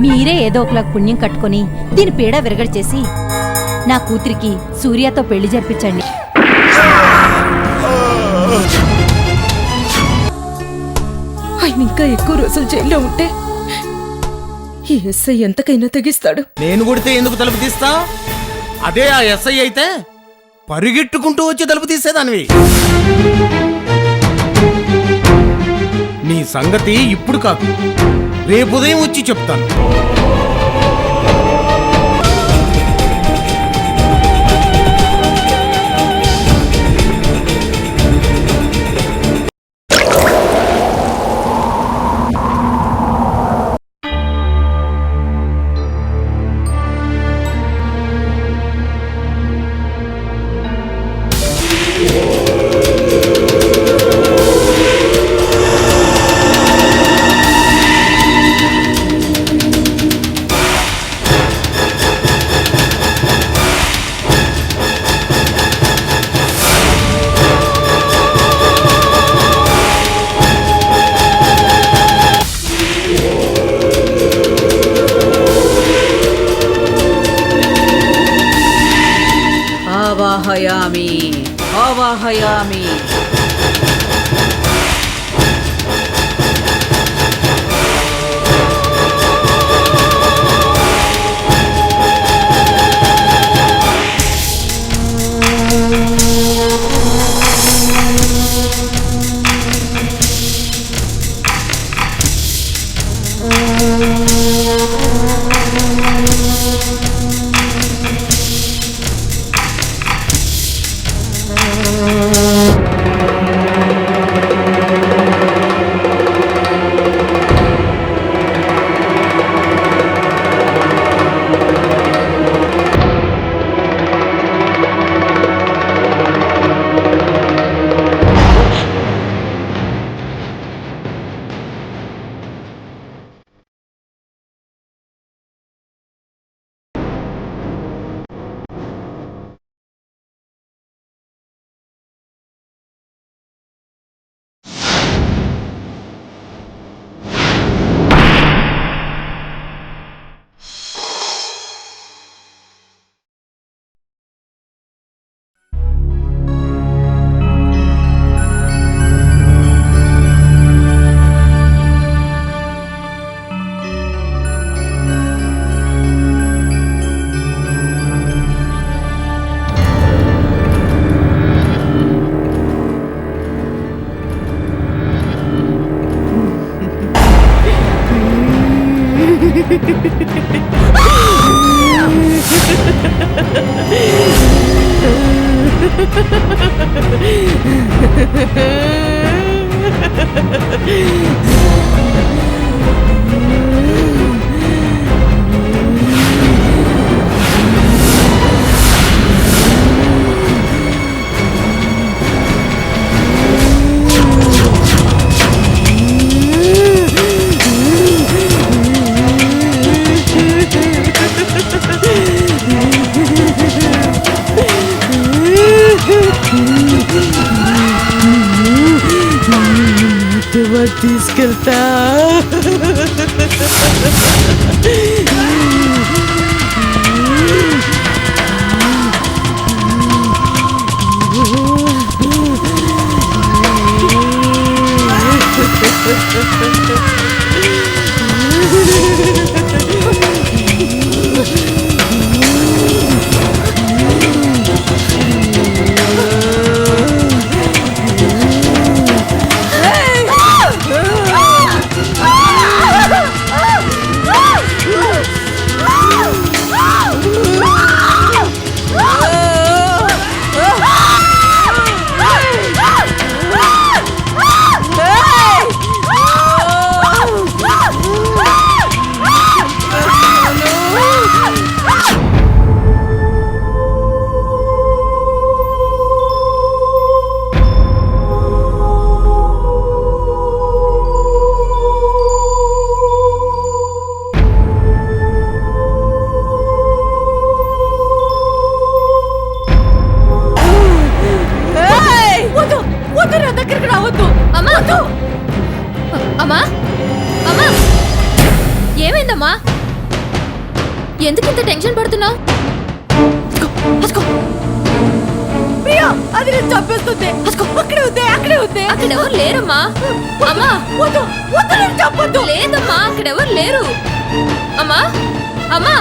మీరే ఏదో ఒకలా పుణ్యం కట్టుకొని దీని పీడ విరగడి చేసి నా కూతురికి సూర్యతో పెళ్లి జరిపించండి. ఆయన ఇంకా ఎక్కువ రోజులు జైల్లో ఉంటే ఈ ఎస్ఐ ఎంతకైనా తెగిస్తాడు. నేను కొడితే ఎందుకు తలుపు తీస్తా? అదే ఆ ఎస్ఐ అయితే పరిగెట్టుకుంటూ వచ్చి తలుపు తీసేదానివి. నీ సంగతి ఇప్పుడు కాదు, రేపు ఉదయం వచ్చి చెప్తాను. ఆవాహయామి ఆవాహయామి. తీసుకెళ్తా. ఎందుకు ఇంత టెన్షన్ పడుతున్నావు? ప్రియా అది నేను చంపేస్తుంది. అక్కడే ఉంది, అక్కడే ఉంది. అక్కడ ఎవరు లేరమ్మా. అమ్మా వద్దు వద్దు, నేను చంపొద్దు. లేదమ్మా, అక్కడ ఎవరు లేరు. అమ్మా అమ్మా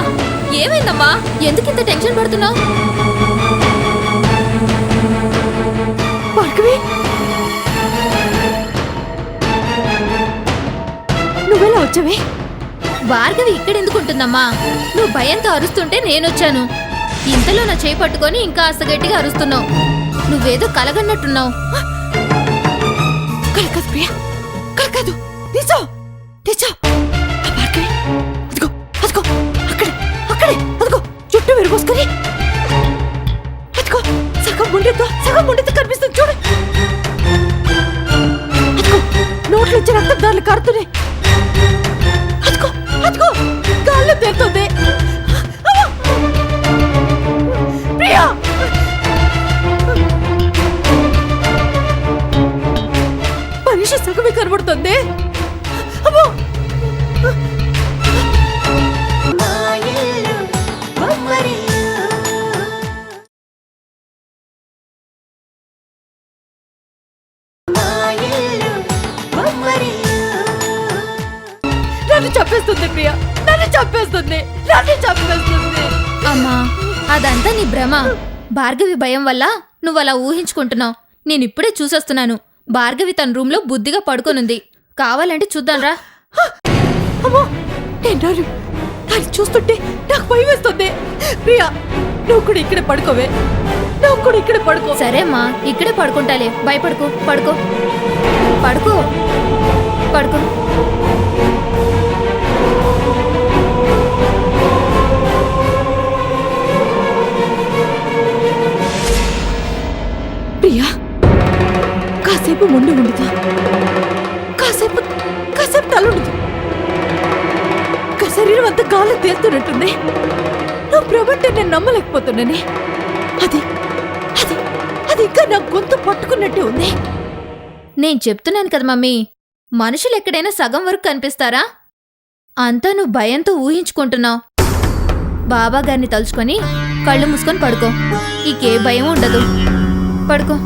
ఏమైందమ్మా? ఎందుకు ఇంత టెన్షన్ పడుతున్నావు? భార్గవి, నువ్వెలా వచ్చావే? భార్గవి ఇక్కడ ఎందుకు ఉంటుందమ్మా? నువ్వు భయంతో అరుస్తుంటే నేనొచ్చాను. ఇంతలో నా చేయి పట్టుకొని ఇంకా అసగట్టిగా అరుస్తున్నావు. నువ్వేదో కలగన్నట్టున్నావు. కలకాదు ప్రియా, కలకాదు. నిజం నిజం. భార్గవి, అదిగో అదిగో, అక్కడే అక్కడే, అదిగో చుట్టూ విరిగోసుకొని, అదిగో సగం ముండితో కనిపిస్తుంది చూడు. అదిగో నోట్లో వచ్చే రక్తం దారులు కారుతున్నాయి. అదిగో అదిగో గాల్లో తేలుతుంది. ప్రియా, మనిషి సగమే కనబడుతుంది. అమ్మో, నన్ను చంపేస్తుంది ప్రియా, నన్ను చంపేస్తుంది, నన్ను చంపేస్తుంది. అమ్మా అదంతా నీ భ్రమ. భార్గవి భయం వల్ల నువ్వు అలా ఊహించుకుంటున్నావు. నేనిప్పుడే చూసొస్తున్నాను. భార్గవి తన రూమ్ లో బుద్ధిగా పడుకొనుంది. కావాలంటే చూద్దాంరా. అమ్మో, నేను దాన్ని చూస్తుంటే నాకు భయం వేస్తుంది. ప్రియా, నువ్వు కూడా ఇక్కడే పడుకోవే, నువ్వు కూడా ఇక్కడే పడుకో. సరే అమ్మా, ఇక్కడే పడుకుంటాలే. భయపడుకో, పడుకో పడుకో పడుకో. ప్రియా, కాసేపు ముందు ఉండుతా, కాసేపు తలుండదు. శరీరం అంతా గాలి తేలుతున్నట్టుంది. నువ్వు ప్రభంటే నేను నమ్మలేకపోతున్నానే. అది అది అది ఇంకా నా గొంతు పట్టుకున్నట్టే ఉంది. నేను చెప్తున్నాను కదా మమ్మీ, మనుషులు ఎక్కడైనా సగం వరకు కనిపిస్తారా? అంతా నువ్వు భయంతో ఊహించుకుంటున్నావు. బాబా గారిని తలుచుకొని కళ్ళు మూసుకొని పడుకో. నీకే భయం ఉండదు. పడుకో.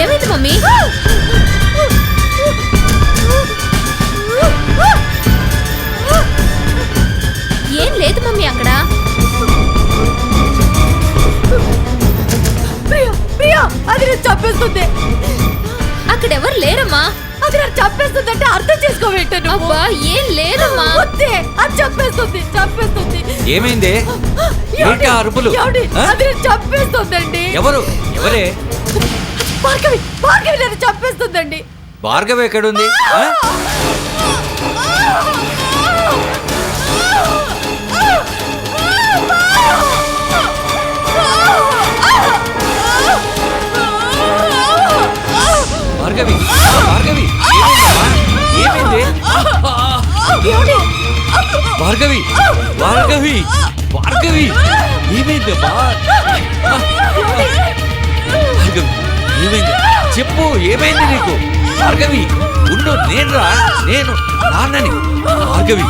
ఏమైంది మమ్మీ? ఏం లేదు మమ్మీ అక్కడ. ప్రియా, అది నేను చంపేస్తుంది. అక్కడెవరు లేరమ్మా. అది నేను చంపేస్తుందంటే అర్థం చేసుకోవేంట. అబ్బా ఏం లేదమ్మా. అది చంపేస్తుంది. ఏమైంది? ఏంటి ఆ అరుపులు? అది నేను చంపేస్తుందండి. ఎవరే? భార్గవి నన్ను చంపేస్తుందండి. భార్గవి ఎక్కడుంది? భార్గవి, ఏమైంది? భార్గవి ఏమైందమ్మా? భార్గవి ఏమైంది? చెప్పు, ఏమైంది నీకు? భార్గవి ఉండు, నేను నాన్నని. భార్గవి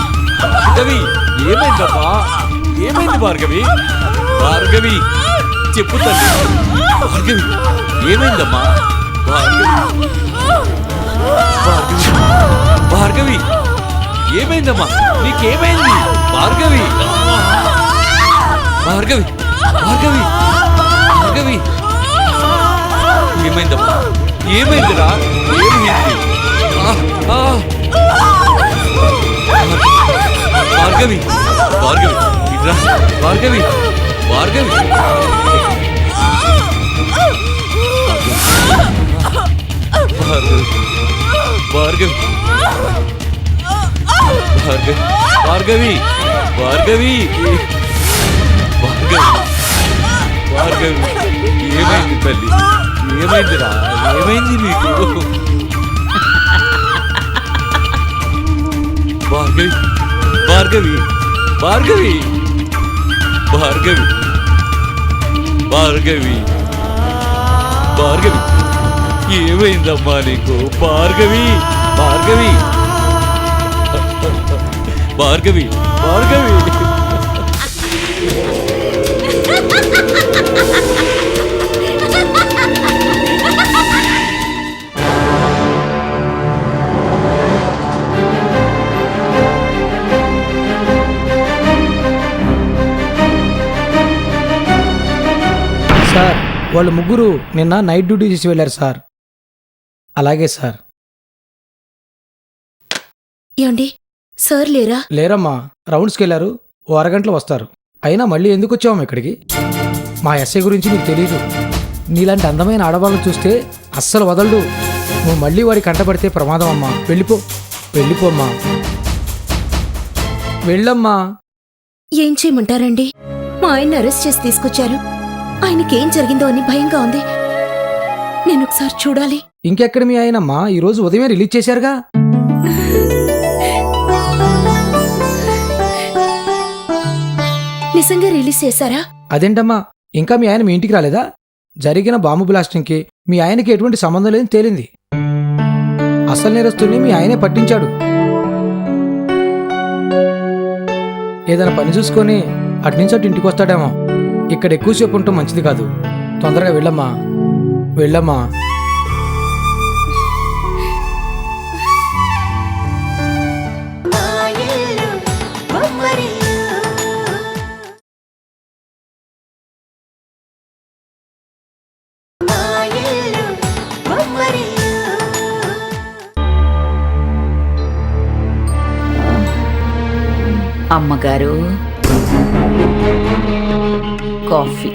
ఏమైందమ్మా? ఏమైంది భార్గవి? చెప్పు తల్లి. భార్గవి ఏమైందమ్మా? భార్గవి ఏమైందమ్మా? నీకేమైంది? భార్గవి ఏమైందమ్మా? ఏమైందిరా? భార్గవి ఇట్రా. భార్గవి భార్గవి భార్గవి భార్గవి భార్గవి భార్గవి ఏమైంది తల్లి? ఏమైందిరా? ఏమైంది నీకు? భార్గవి భార్గవి భార్గవి భార్గవి భార్గవి భార్గవి ఏమైందమ్మా నీకు? భార్గవి భార్గవి భార్గవి భార్గవి సార్ వాళ్ళు ముగ్గురు నిన్న నైట్ డ్యూటీ చేసి వెళ్ళారు సార్. అలాగే సార్. ఏమండి సార్ లేరా? లేరమ్మా, రౌండ్స్కి వెళ్ళారు. ఓ అరగంటలో వస్తారు. అయినా మళ్ళీ ఎందుకు వచ్చాము ఇక్కడికి? మా ఎస్ఐ గురించి నీకు తెలీదు. నీలాంటి అందమైన ఆడవాళ్ళని చూస్తే అస్సలు వదలడు. నువ్వు మళ్ళీ వాడి కంటపడితే ప్రమాదం అమ్మా. వెళ్ళిపో, వెళ్ళిపోమ్మా, వెళ్ళమ్మా. ఏం చేయమంటారండి? మా ఆయన్ని అరెస్ట్ చేసి తీసుకొచ్చారు. ఆయనకేం జరిగిందో అని భయంగా ఉంది. నేను ఒకసారి చూడాలి. ఇంకెక్కడ మీ ఆయనమ్మా? ఈరోజు ఉదయమే రిలీజ్ చేశారుగా. నిజంగా రిలీజ్ చేశారా? అదేంటమ్మా, ఇంకా మీ ఆయన మీ ఇంటికి రాలేదా? జరిగిన బాంబు బ్లాస్టింగ్కి మీ ఆయనకి ఎటువంటి సంబంధం లేదని తేలింది. అసలు నేరస్తుల్ని మీ ఆయనే పట్టించాడు. ఏదైనా పని చూసుకొని అట్నుంచి అటు ఇంటికి వస్తాడేమో. ఇక్కడ ఎక్కువసేపు ఉండటం మంచిది కాదు. తొందరగా వెళ్ళమ్మా, వెళ్ళమ్మా. అమ్మగారు కాఫీ.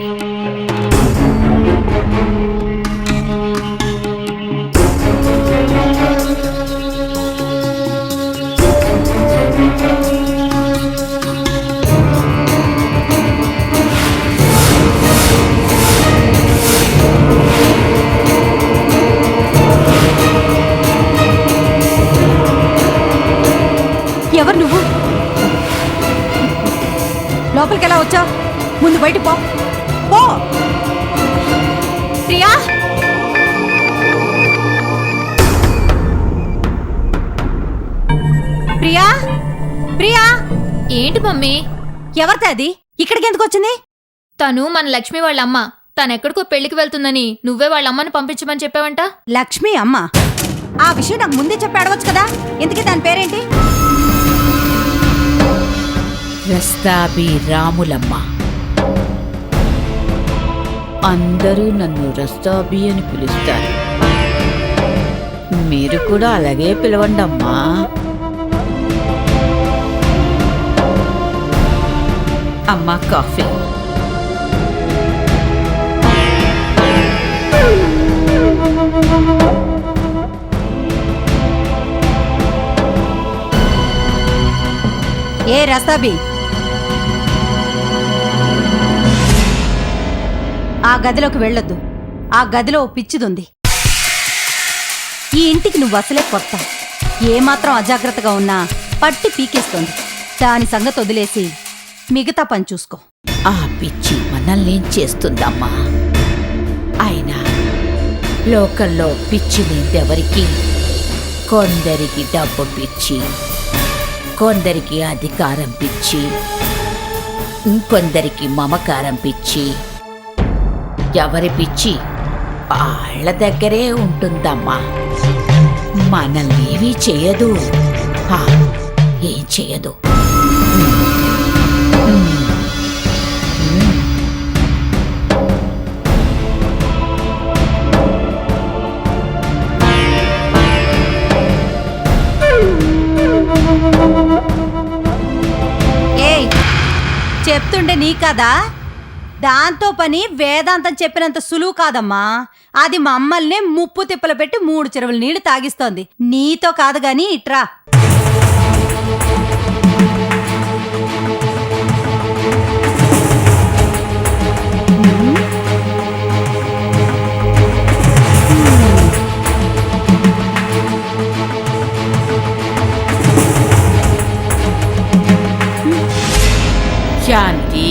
ఎవరు నువ్వు? లోపలికి ఎలా వచ్చావు? ముందు బయట పో. పో ప్రియా. ప్రియా, ప్రియా. ఏంటి మమ్మీ? ఎవరితే అది? ఇక్కడికి ఎందుకు వచ్చింది? తను మన లక్ష్మి వాళ్ళ అమ్మ. తనెక్కడికో పెళ్లికి వెళ్తుందని నువ్వే వాళ్ళ అమ్మని పంపించమని చెప్పావంట. లక్ష్మి అమ్మ? ఆ విషయం నాకు ముందే చెప్పి అడవచ్చు కదా. ఎందుకే దాని పేరేంటి? రస్తాబి రాములమ్మ. అందరూ నన్ను రస్తాబి అని పిలుస్తారు. మీరు కూడా అలాగే పిలవండి అమ్మా. అమ్మా కాఫీ. ఏ రస్తాబి, ఆ గదిలోకి వెళ్ళొద్దు. ఆ గదిలో ఓ పిచ్చిదుంది. ఈ ఇంటికి నువ్వు అసలే కొత్త. ఏమాత్రం అజాగ్రత్తగా ఉన్నా పట్టి పీకేస్తుంది. దాని సంగతి వదిలేసి మిగతా పని చూసుకో. ఆ పిచ్చి మనల్నేం చేస్తుందమ్మా? అయినా లోకల్లో పిచ్చి లేదెవరికి? కొందరికి డబ్బు పిచ్చి, కొందరికి అధికారం పిచ్చి, ఇంకొందరికి మమకారం పిచ్చి. ఎవరి పిచ్చి వాళ్ళ దగ్గరే ఉంటుందమ్మా. మనల్నేమీ చేయదు. ఏం చేయదు. ఏయ్, చెప్తుండే నీ కదా? దాంతో పని వేదాంతం చెప్పినంత సులువు కాదమ్మా. అది మమ్మల్నే ముప్పు తిప్పలు పెట్టి 3 చెరువులు నీళ్లు తాగిస్తోంది. నీతో కాదు గాని ఇట్రా. శాంతి,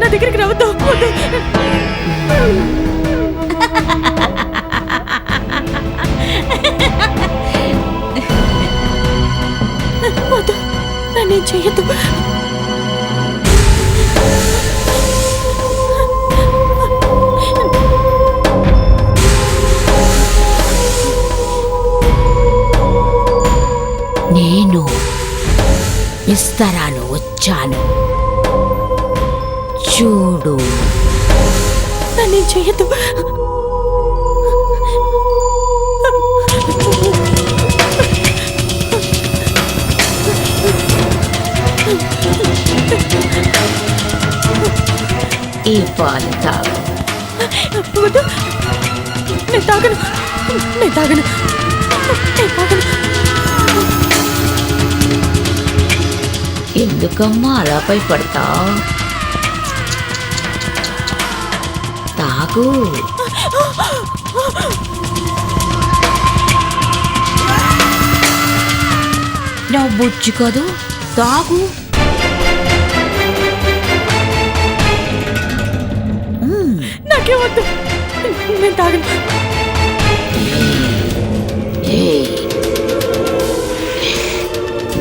నా దగ్గరికి రావద్దు. వద్దు. వద్దు, నన్నేం చెయ్యొద్దు. నేను విస్తరాను వచ్చాను, చూడు. నన్నేం చెయ్యొద్దు. ఈ పాలు తాగు. వద్దు, నేను తాగను. నేను తాగను. నేను తాగను. ఎందుకమ్మా అలా భయపడతావ్? తాగు. నా బుజ్జి కాదు, తాగు. నాకేమొద్దు. నేను తాగను.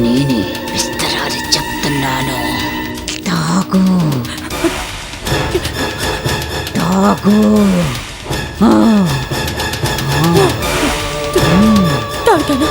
నేనే విస్తరాలు చెప్తున్నాను, తాగు. తాగు. తాగుతాను.